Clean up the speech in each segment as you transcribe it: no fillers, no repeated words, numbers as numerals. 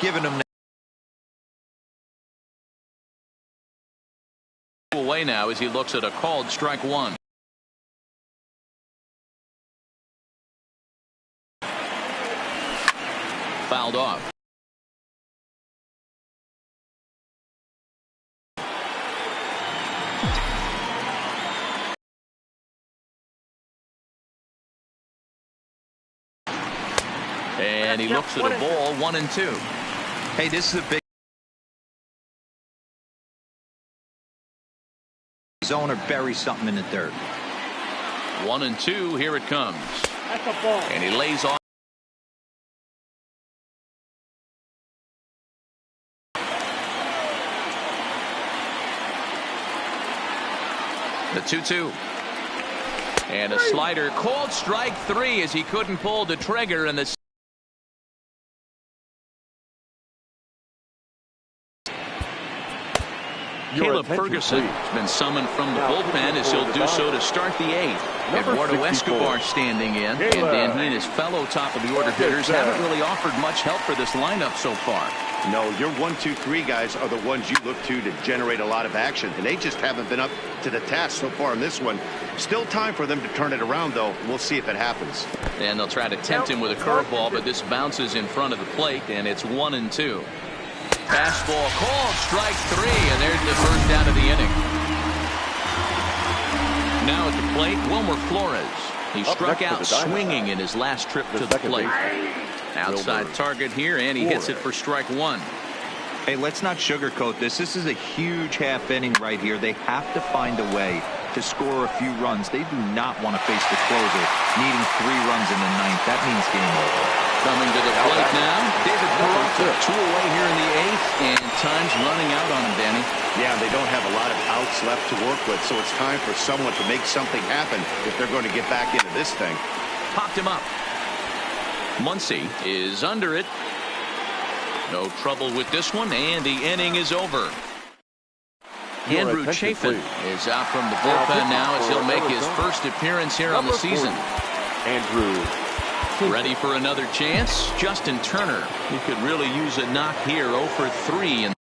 giving him away now as he looks at a called strike one. Fouled off. And he looks at a ball, 1-2. Hey, this is a big zone or bury something in the dirt. 1-2. Here it comes. And he lays off. The 2-2. And a slider called strike three as he couldn't pull the trigger, and the Caleb Ferguson has been summoned from the bullpen as he'll do so to start the eighth. Eduardo Escobar standing in, and then he and his fellow top of the order hitters haven't really offered much help for this lineup so far. No, your 1, 2, 3 guys are the ones you look to generate a lot of action, and they just haven't been up to the task so far in this one. Still time for them to turn it around, though. We'll see if it happens. And they'll try to tempt him with a curveball, but this bounces in front of the plate, and it's 1-2. Fastball called strike three, and there's the first out of the inning. Now at the plate, Wilmer Flores. He struck out swinging in his last trip to the plate. Outside target here, and he hits it for strike one. Hey, let's not sugarcoat this. This is a huge half inning right here. They have to find a way to score a few runs. They do not want to face the closer, needing 3 runs in the ninth. That means game over. Coming to the plate now, David Peralta. 2 away here in the eighth, and time's running out on him, Danny. Yeah, they don't have a lot of outs left to work with, so it's time for someone to make something happen if they're going to get back into this thing. Popped him up. Muncy is under it. No trouble with this one, and the inning is over. Andrew Chafin is out from the bullpen now as he'll make his first appearance here on the season. Andrew. Ready for another chance? Justin Turner. He could really use a knock here. 0 for 3. And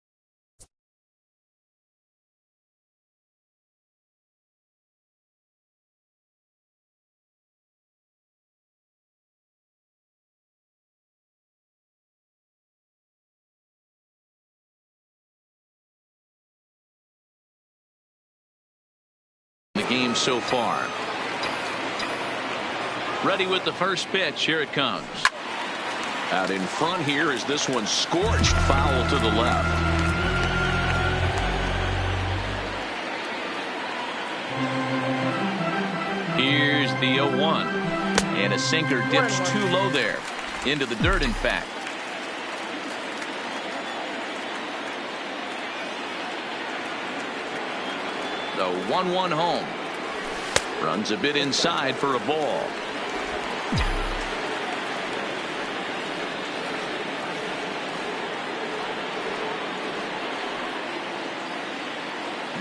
the game so far. Ready with the first pitch. Here it comes. Out in front here is this one scorched foul to the left. Here's the 0-1. And a sinker dips too low there. Into the dirt, in fact. The 1-1 home. Runs a bit inside for a ball.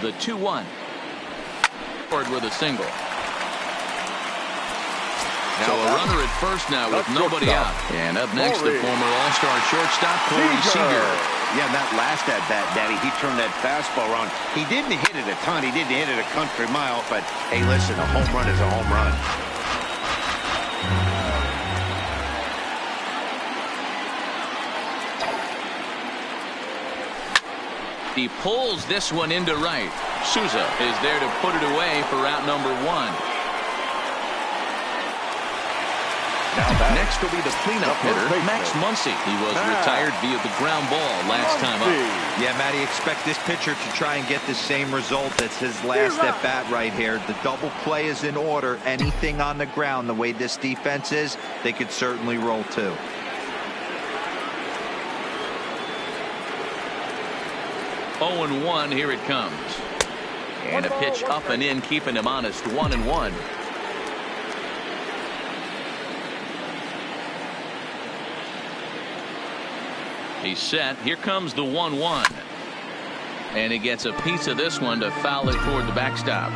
The 2-1. Forward with a single. So a runner at first now with nobody out. And up next, the former All-Star shortstop, Corey Seager. Yeah, that last at bat, Daddy, he turned that fastball around. He didn't hit it a ton. He didn't hit it a country mile. But, hey, listen, a home run is a home run. He pulls this one into right. Souza is there to put it away for out number 1. Next will be the cleanup hitter, Max Muncy. He was retired via the ground ball last time up. Yeah, Matty, expect this pitcher to try and get the same result. That's his last at bat right here. The double play is in order. Anything on the ground, the way this defense is, they could certainly roll too. Oh and 1, here it comes. And a pitch up and in, keeping him honest. 1-1. He's set. Here comes the 1-1. And he gets a piece of this one to foul it toward the backstop.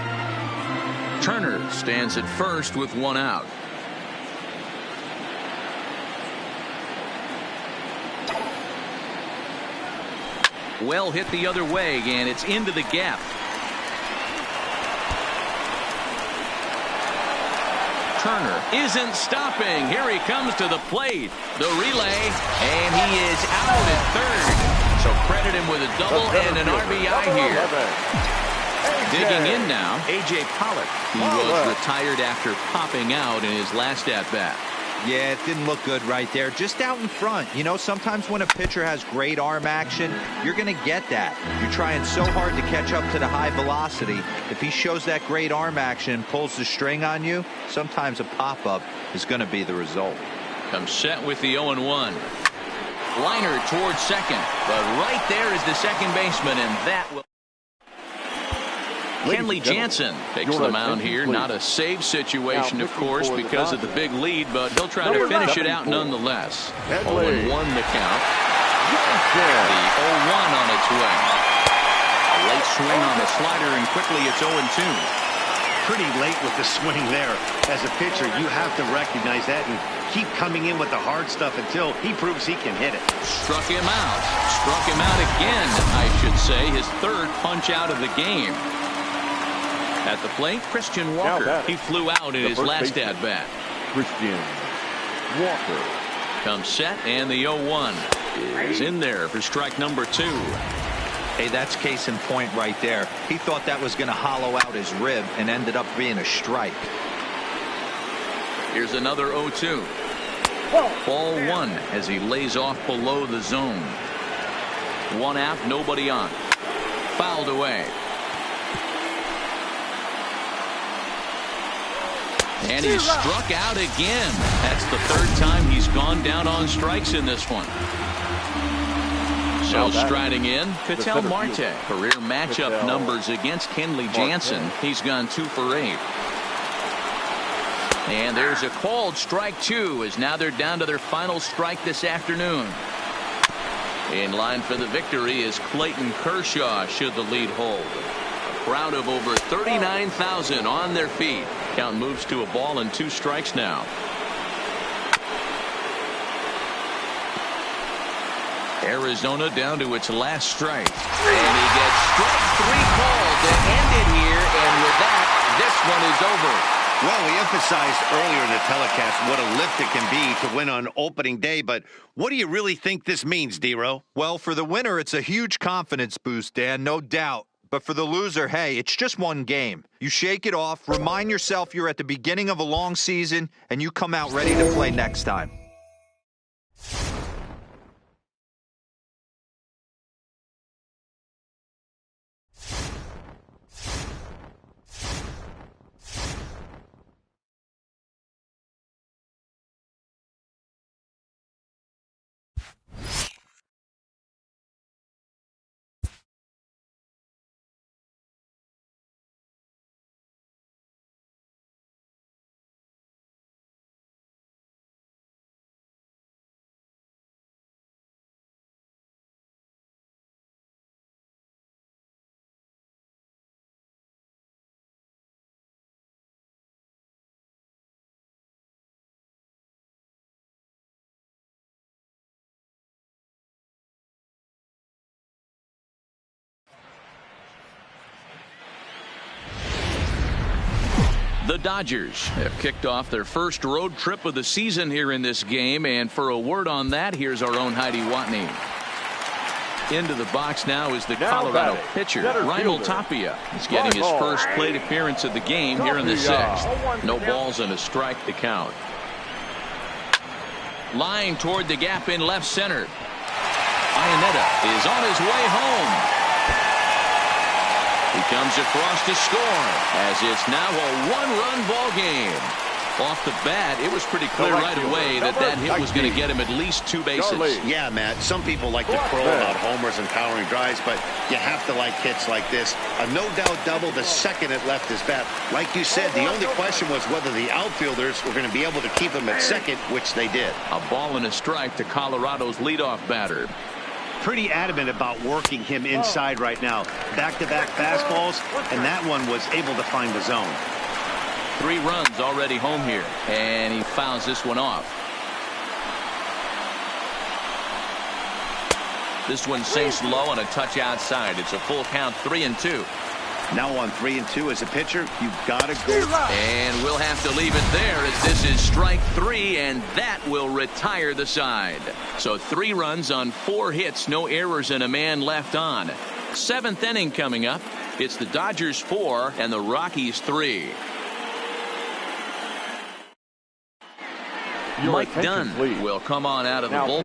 Turner stands at first with 1 out. Well hit the other way, and it's into the gap. Turner isn't stopping. Here he comes to the plate. The relay, and he is out at third. So credit him with a double and an RBI here. Digging in now, A.J. Pollock. He was retired after popping out in his last at-bat. Yeah, it didn't look good right there. Just out in front. You know, sometimes when a pitcher has great arm action, you're going to get that. You're trying so hard to catch up to the high velocity. If he shows that great arm action, pulls the string on you, sometimes a pop-up is going to be the result. Comes set with the 0-1. Liner towards second. But right there is the second baseman, and that will... Kenley Jansen takes the mound here. Not a save situation, of course, because of the big lead, but he'll try to finish it out nonetheless. 0-1 the count. The 0-1 on its way. A late swing on the slider, and quickly it's 0-2. Pretty late with the swing there. As a pitcher, you have to recognize that and keep coming in with the hard stuff until he proves he can hit it. Struck him out. Struck him out again, I should say. His third punch out of the game. At the plate, Christian Walker. He flew out in his last at-bat. Christian Walker comes set, and the 0-1 is in there for strike number 2. Hey, that's case in point right there. He thought that was going to hollow out his rib and ended up being a strike. Here's another 0-2. Ball 1 as he lays off below the zone. 1 out, nobody on. Fouled away. And he's struck out again. That's the third time he's gone down on strikes in this one. So striding in, Ketel Marte. Career matchup numbers against Kenley Jansen. He's gone 2 for 8. And there's a called strike 2 as now they're down to their final strike this afternoon. In line for the victory is Clayton Kershaw should the lead hold. A crowd of over 39,000 on their feet. Count moves to a ball and 2 strikes now. Arizona down to its last strike. And he gets strike 3 called to end it here. And with that, this one is over. Well, we emphasized earlier in the telecast what a lift it can be to win on opening day. But what do you really think this means, D-Row? Well, for the winner, it's a huge confidence boost, Dan, no doubt. But for the loser, hey, it's just one game. You shake it off, remind yourself you're at the beginning of a long season, and you come out ready to play next time. The Dodgers have kicked off their first road trip of the season here in this game, and for a word on that, here's our own Heidi Watney. Into the box now is the Colorado pitcher, Raimel Tapia. He's getting his first plate appearance of the game here in the 6th. No balls and a strike to count. Line toward the gap in left center. Iannetta is on his way home. He comes across to score as it's now a 1-run ball game. Off the bat, it was pretty clear right away that that hit was going to get him at least 2 bases. Yeah, Matt, some people like to crow about homers and powering drives, but you have to like hits like this. A no-doubt double the second it left his bat. Like you said, the only question was whether the outfielders were going to be able to keep him at second, which they did. A ball and a strike to Colorado's leadoff batter. Pretty adamant about working him inside right now. Back-to-back fastballs, and that one was able to find the zone. 3 runs already home here, and he fouls this one off. This one sinks low on a touch outside. It's a full count, 3-2. Now on 3-2 as a pitcher, you've got to go. And we'll have to leave it there as this is strike 3, and that will retire the side. So 3 runs on 4 hits, no errors, and a man left on. 7th inning coming up. It's the Dodgers 4 and the Rockies 3. Mike Dunn will come on out of the bullpen.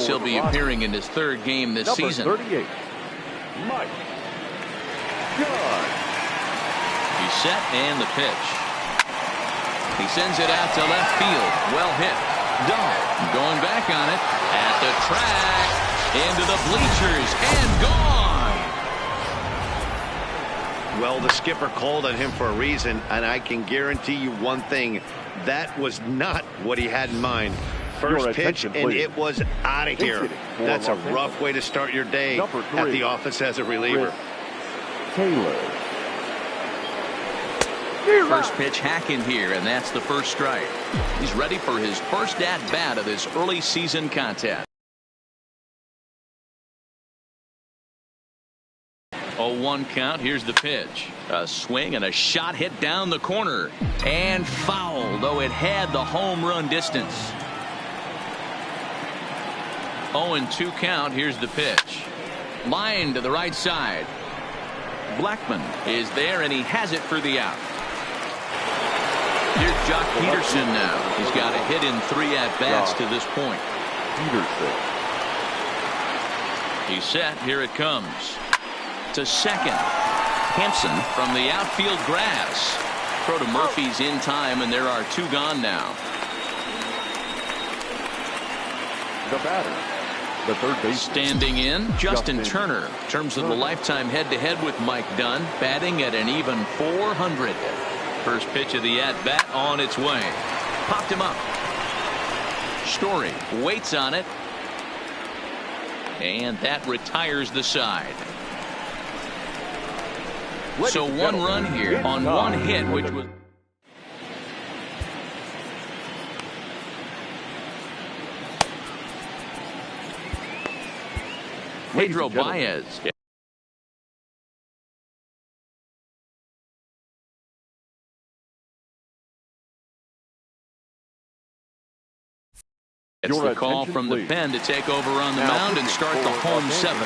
He'll be appearing in his 3rd game this season. 38, Mike Dunn. He's set and the pitch. He sends it out to left field. Well hit. Dunn going back on it at the track, into the bleachers, and gone. Well, the skipper called on him for a reason, and I can guarantee you one thing. That was not what he had in mind. First pitch, and it was out of here. That's a rough way to start your day at the office as a reliever. Taylor. First pitch hacking here, and that's the first strike. He's ready for his first at-bat of this early season contest. 0-1 count. Here's the pitch. A swing and a shot hit down the corner. And foul, though it had the home run distance. 0-2 count. Here's the pitch. Line to the right side. Blackman is there, and he has it for the out. Here's Jock Peterson now. He's got a hit in 3 at-bats to this point. Peterson. He's set. Here it comes. To second. Hampson from the outfield grass. Throw to Murphy's in time, and there are 2 gone now. The batter, the third baseman. Standing in, Justin Turner. In terms of the lifetime head-to-head with Mike Dunn, batting at an even .400. First pitch of the at-bat on its way. Popped him up. Story waits on it. And that retires the side. So 1 run here on 1 hit, which was... Pedro Baez. It's the call from the pen to take over on the mound and start the home 7.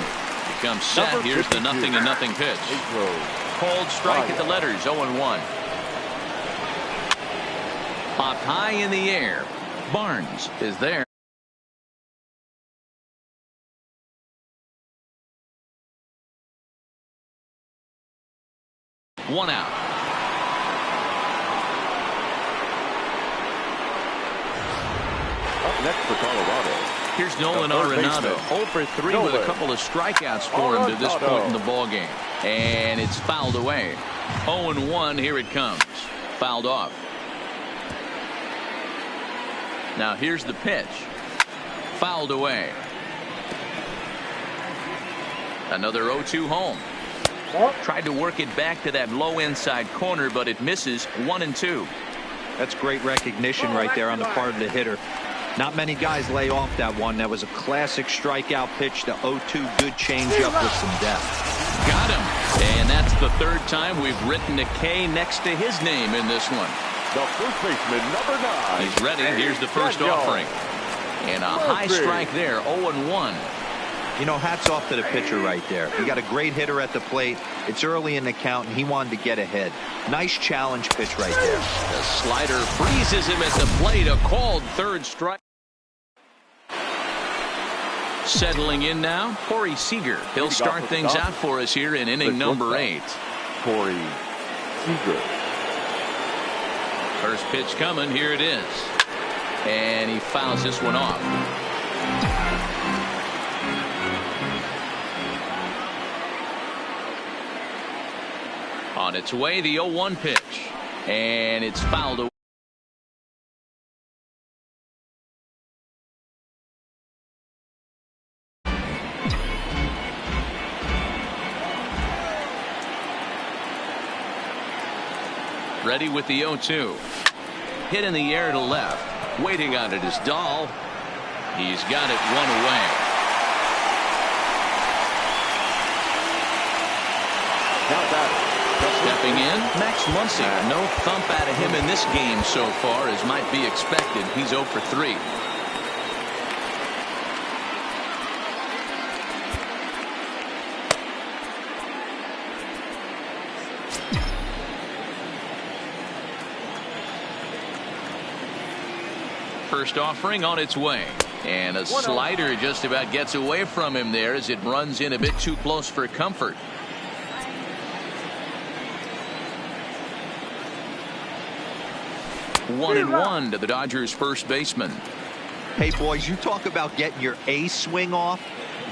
Becomes set. Here's the 0-0 pitch. Cold strike at the letters, 0-1. Popped high in the air. Barnes is there. One out. Up next for Colorado. Here's Nolan Arenado. 0 for 3 with a couple of strikeouts for him to this point in the ballgame. And it's fouled away. 0-1. Here it comes. Fouled off. Now here's the pitch. Fouled away. Another 0-2 home. Tried to work it back to that low inside corner, but it misses. 1-2. That's great recognition right there on the part of the hitter. Not many guys lay off that one. That was a classic strikeout pitch. The 0-2 good changeup with some depth. Got him. And that's the 3rd time we've written a K next to his name in this one. The first baseman, number 9. He's ready. Here's the first offering. And a high strike there. 0-1. You know, hats off to the pitcher right there. You got a great hitter at the plate. It's early in the count, and he wanted to get ahead. Nice challenge pitch right there. The slider freezes him at the plate. A called 3rd strike. Settling in now, Corey Seager. He'll start things out for us here in inning number 8. Corey Seager. First pitch coming. Here it is. And he fouls this one off. On its way, the 0-1 pitch. And it's fouled away. Ready with the 0-2. Hit in the air to left. Waiting on it is Dahl. He's got it one away. Stepping in, Max Muncy. No thump out of him in this game so far, as might be expected. He's 0 for 3. First offering on its way. And a slider just about gets away from him there as it runs in a bit too close for comfort. One and one to the Dodgers first baseman. Hey, boys, you talk about getting your A swing off.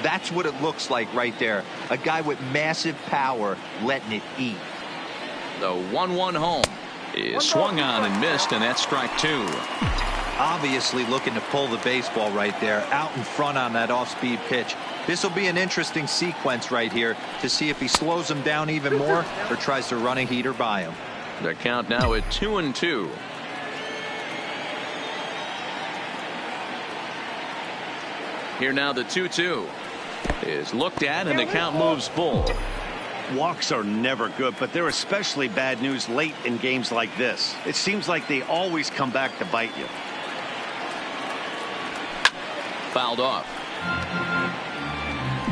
That's what it looks like right there. A guy with massive power letting it eat. The 1-1 home is swung on and missed, and that's strike 2. Obviously looking to pull the baseball right there, out in front on that off-speed pitch. This will be an interesting sequence right here to see if he slows him down even more or tries to run a heater by him. The count now at 2-2. Here now the 2-2 is looked at, and the count moves full. Walks are never good, but they're especially bad news late in games like this. It seems like they always come back to bite you. Fouled off.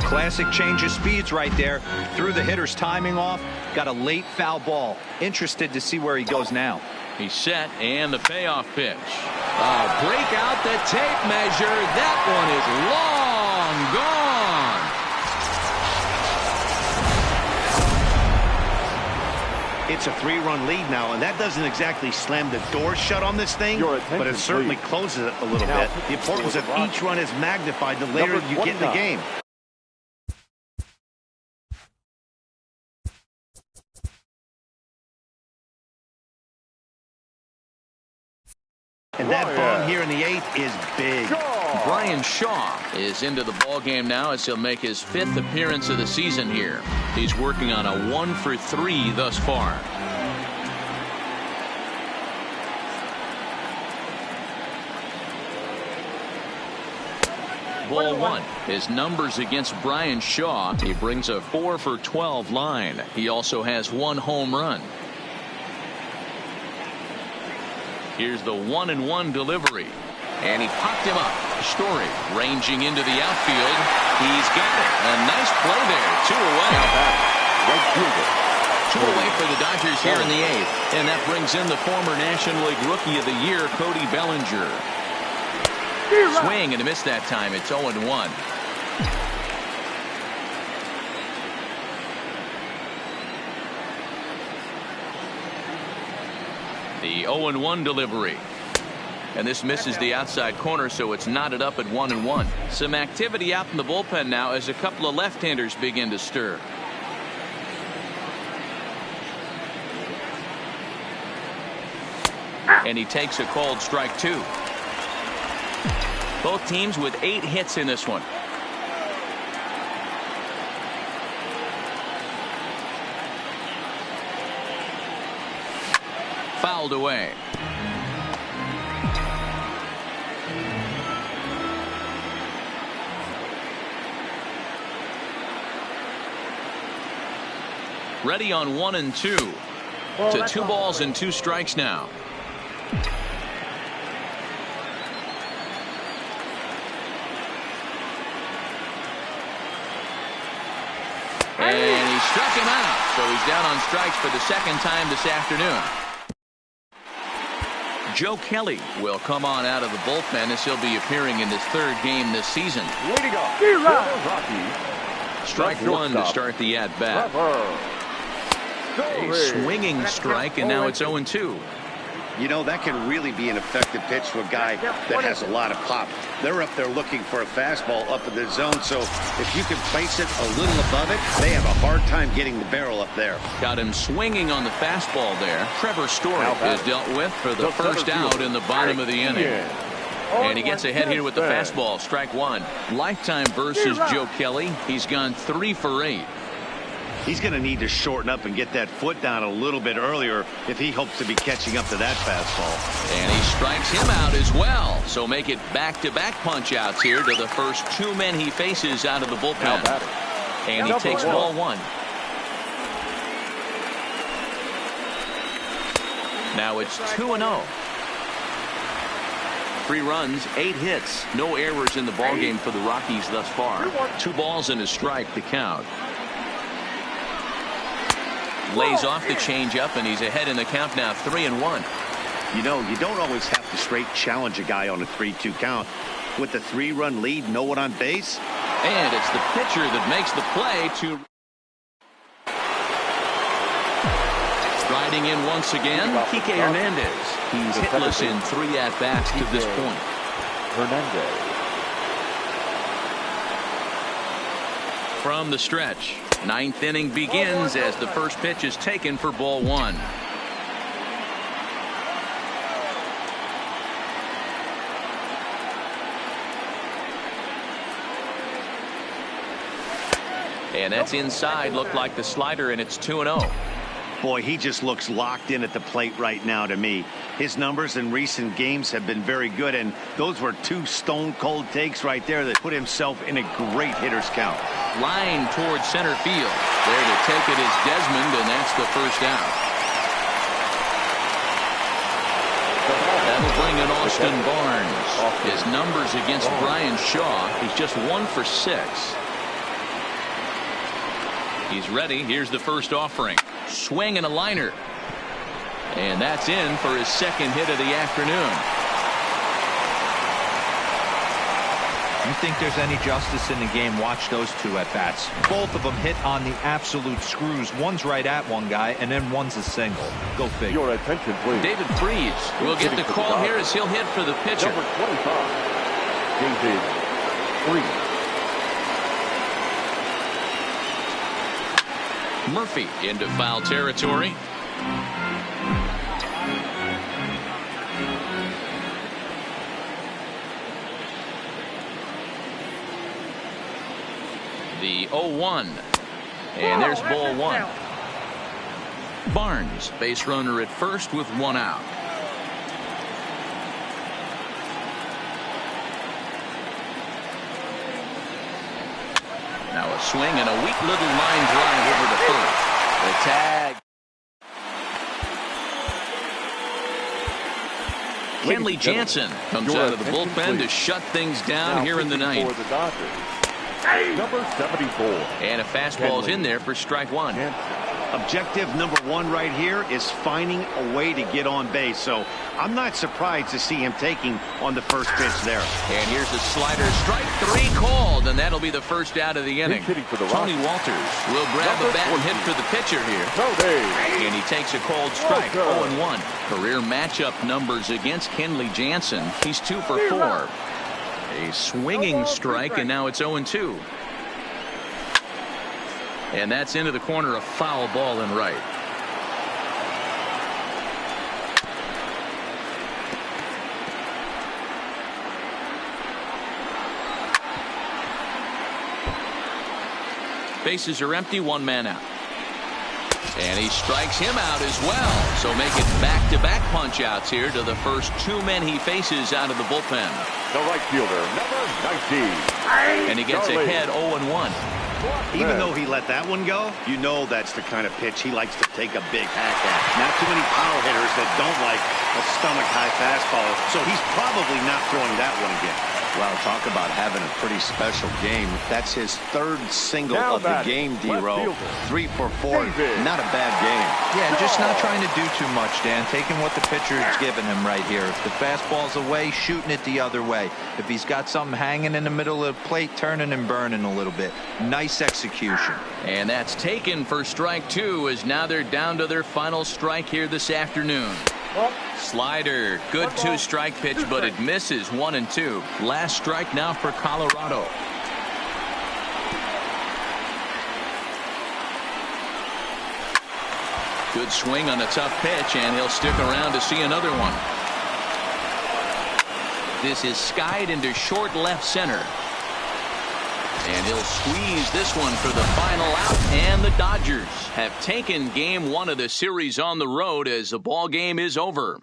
Classic change of speeds right there. Threw the hitter's timing off. Got a late foul ball. Interested to see where he goes now. He's set, and the payoff pitch. Break out the tape measure. That one is long gone. It's a 3-run lead now, and that doesn't exactly slam the door shut on this thing, but it certainly closes it a little bit. The importance of each run is magnified the later you get in the game. And that bomb here in the 8th is big. Brian Shaw is into the ball game now as he'll make his 5th appearance of the season here. He's working on a 1 for 3 thus far. Ball 1. His numbers against Brian Shaw. He brings a 4 for 12 line. He also has 1 home run. Here's the 1-1 delivery. And he popped him up. Story ranging into the outfield. He's got it. A nice play there. 2 away. 2 away for the Dodgers here in the 8th. And that brings in the former National League Rookie of the Year, Cody Bellinger. Swing and a miss that time. It's 0-1. The 0-1 delivery. And this misses the outside corner, so it's knotted up at 1-1. Some activity out in the bullpen now as a couple of left-handers begin to stir. And he takes a called strike 2. Both teams with 8 hits in this one. Fouled away. Ready on 1 and 2. To 2 balls and 2 strikes now. And he struck him out, so he's down on strikes for the 2nd time this afternoon. Joe Kelly will come on out of the bullpen as he'll be appearing in his 3rd game this season. Way to go. Strike 1 to start the at-bat. A swinging strike, and now it's 0-2. You know, that can really be an effective pitch to a guy that has a lot of pop. They're up there looking for a fastball up in the zone, so if you can place it a little above it, they have a hard time getting the barrel up there. Got him swinging on the fastball there. Trevor Story is dealt with for the first out in the bottom of the inning. And he gets ahead here with the fastball. Strike one. Lifetime versus Joe Kelly. He's gone 3 for 8. He's going to need to shorten up and get that foot down a little bit earlier if he hopes to be catching up to that fastball. And he strikes him out as well. So make it back-to-back punch-outs here to the first 2 men he faces out of the bullpen. And he takes ball 1. Now it's 2-0. 3 runs, 8 hits, no errors in the ballgame for the Rockies thus far. 2 balls and a strike to count. Lays off the changeup, and he's ahead in the count now, 3-1. You know, you don't always have to straight challenge a guy on a 3-2 count. With the 3-run lead, no one on base. And it's the pitcher that makes the play to... Riding in once again, Kike Hernandez. He's hitless in 3 at-bats to this point. Hernandez. From the stretch, 9th inning begins as the first pitch is taken for ball 1. And that's inside. Looked like the slider, and it's 2-0. Boy, he just looks locked in at the plate right now to me. His numbers in recent games have been very good, and those were 2 stone-cold takes right there that put himself in a great hitter's count. Line towards center field. There to take it is Desmond, and that's the first out. That'll bring in Austin Barnes. His numbers against Brian Shaw, he's just 1 for 6. He's ready. Here's the first offering. Swing and a liner. And that's in for his 2nd hit of the afternoon. You think there's any justice in the game? Watch those 2 at-bats. Both of them hit on the absolute screws. One's right at one guy, and then one's a single. Go figure. Your attention, please. David Freese will get the call here as he'll hit for the pitcher. Number 25, David Freese. Murphy into foul territory. The 0-1. And there's ball 1. Barnes, base runner at first with 1 out. Now a swing and a weak little line drive over to first. The tag. Kenley Jansen comes out of the bullpen to shut things down here in the 9th. Number 74. And a fastball's in there for strike 1. Objective number 1 right here is finding a way to get on base. So I'm not surprised to see him taking on the first pitch there. And here's the slider. Strike 3 called, and that'll be the first out of the inning. Tony Walters will grab a bat and hit for the pitcher here. And he takes a called strike. 0-1. Career matchup numbers against Kenley Jansen. He's 2 for 4. A swinging strike, and now it's 0-2. And that's into the corner, a foul ball and right. Bases are empty, 1 man out. And he strikes him out as well. So make it back-to-back punch-outs here to the first 2 men he faces out of the bullpen. The right fielder, number 19. And he gets ahead 0-1. Even though he let that one go, you know that's the kind of pitch he likes to take a big hack at. Not too many power hitters that don't like a stomach-high fastball, so he's probably not throwing that one again. Well, talk about having a pretty special game. That's his 3rd single of the game, D-Row. 3 for 4. Not a bad game. Yeah, just not trying to do too much, Dan. Taking what the pitcher is giving him right here. If the fastball's away, shooting it the other way. If he's got something hanging in the middle of the plate, turning and burning a little bit. Nice execution. And that's taken for strike 2, as now they're down to their final strike here this afternoon. Slider, good 2-strike pitch, but it misses 1-2. Last strike now for Colorado. Good swing on a tough pitch, and he'll stick around to see another one. This is skied into short left center. And he'll squeeze this one for the final out, and the Dodgers have taken game 1 of the series on the road as the ball game is over.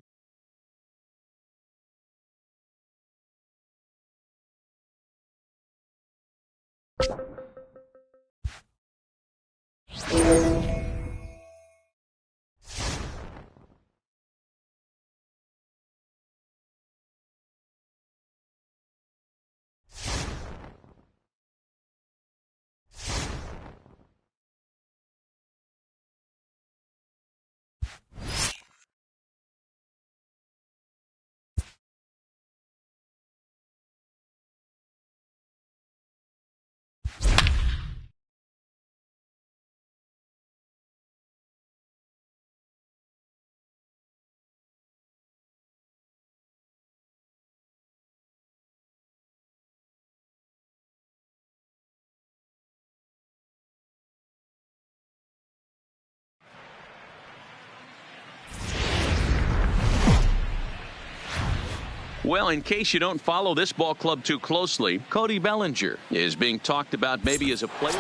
Well, in case you don't follow this ball club too closely, Cody Bellinger is being talked about maybe as a player.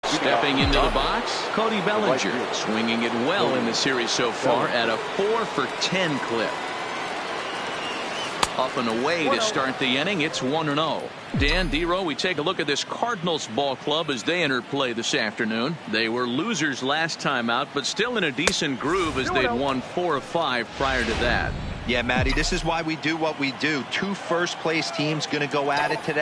Stepping into the box, Cody Bellinger, swinging it well in the series so far at a 4-for-10 clip. Up and away to start the inning. It's 1-0. Dan, D-Row, we take a look at this Cardinals ball club as they enter play this afternoon. They were losers last time out, but still in a decent groove as they'd won 4 of 5 prior to that. Yeah, Matty, this is why we do what we do. 2 first-place teams going to go at it today.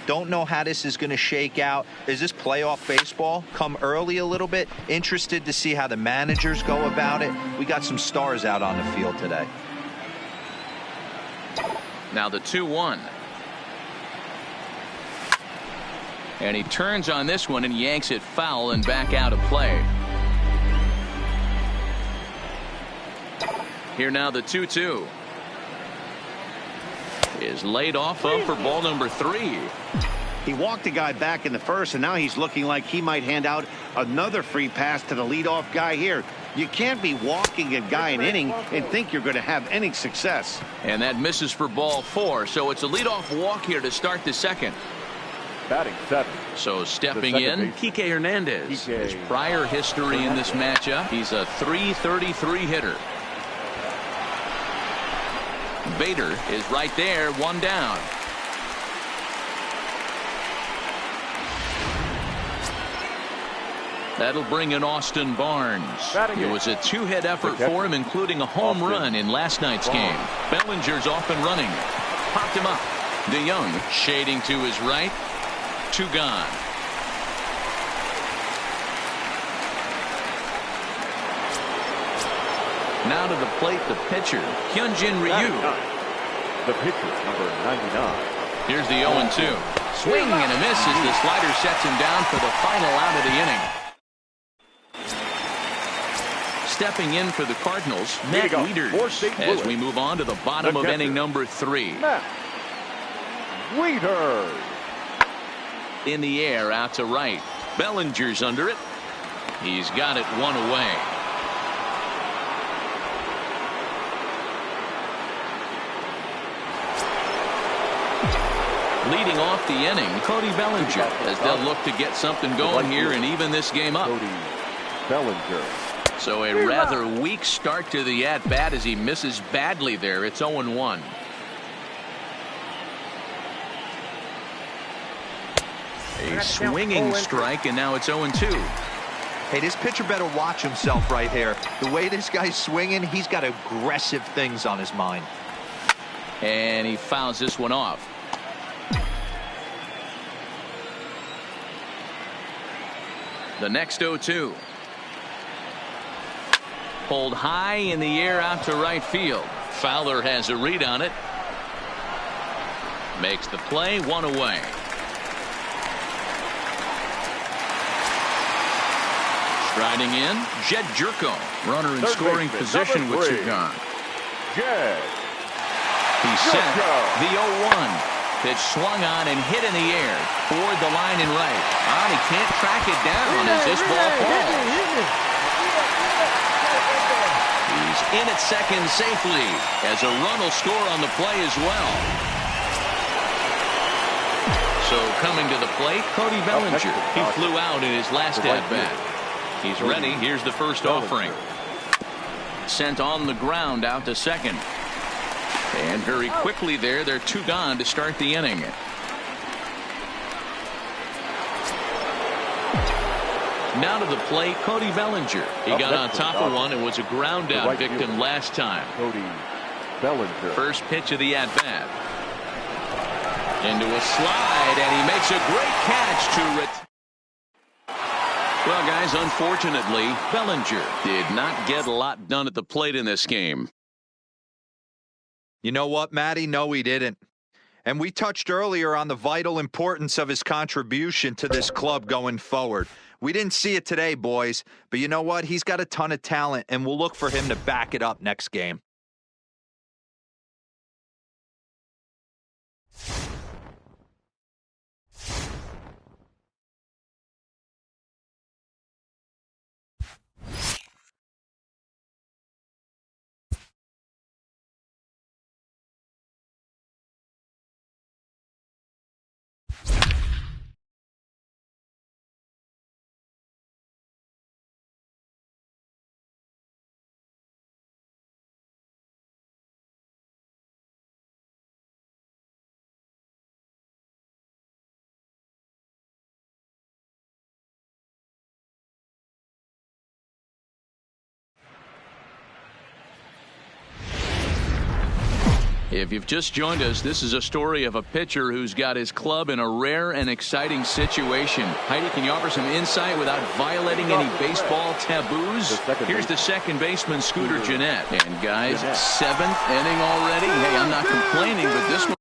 Don't know how this is going to shake out. Is this playoff baseball? Come early a little bit. Interested to see how the managers go about it. We got some stars out on the field today. Now the 2-1. And he turns on this one and yanks it foul and back out of play. Here now the 2-2. Is laid off of for ball number 3. He walked the guy back in the first, and now he's looking like he might hand out another free pass to the leadoff guy here. You can't be walking a guy an inning and think you're going to have any success. And that misses for ball 4, so it's a leadoff walk here to start the second. Batting 7. So stepping in, Kike Hernandez. His prior history in this matchup, he's a .333 hitter. Bader is right there, 1 down. That'll bring in Austin Barnes. It was a 2-hit effort for him, including a home run in last night's game. Bellinger's off and running. Popped him up. DeYoung shading to his right. 2 gone. Now to the plate, the pitcher, Hyunjin Ryu. The pitcher, number 99. Here's the 0-2. Swing and a miss as the slider sets him down for the final out of the inning. Stepping in for the Cardinals, Matt Wieters, as we move on to the bottom of inning number 3. Matt Wieters. In the air, out to right. Bellinger's under it. He's got it 1 away. Leading off the inning, Cody Bellinger, as they'll look to get something going here and even this game up. Cody Bellinger. So a rather weak start to the at-bat as he misses badly there. It's 0-1. A swinging strike, and now it's 0-2. Hey, this pitcher better watch himself right here. The way this guy's swinging, he's got aggressive things on his mind. And he fouls this one off. The next 0-2. Pulled high in the air out to right field. Fowler has a read on it. Makes the play, 1 away. Striding in, Jed Jerko. Runner in scoring position with Cigar. Jed. He's set. The 0-1. Pitch swung on and hit in the air toward the line and right. And he can't track it down as this ball falls. He's in at second safely as a run will score on the play as well. So coming to the plate, Cody Bellinger. He flew out in his last at-bat. He's ready. Here's the first offering. Sent on the ground out to second. And very quickly there, they're 2 gone to start the inning. Now to the plate, Cody Bellinger. He got on top of one and was a ground out victim last time. Cody Bellinger. First pitch of the at-bat. Into a slide, and he makes a great catch to it. Well, guys, unfortunately, Bellinger did not get a lot done at the plate in this game. You know what, Matty? No, he didn't. And we touched earlier on the vital importance of his contribution to this club going forward. We didn't see it today, boys, but you know what? He's got a ton of talent, and we'll look for him to back it up next game. If you've just joined us, this is a story of a pitcher who's got his club in a rare and exciting situation. Heidi, can you offer some insight without violating any baseball taboos? Here's the second baseman, Scooter Gennett. And guys, 7th inning already. Hey, I'm not complaining, but this one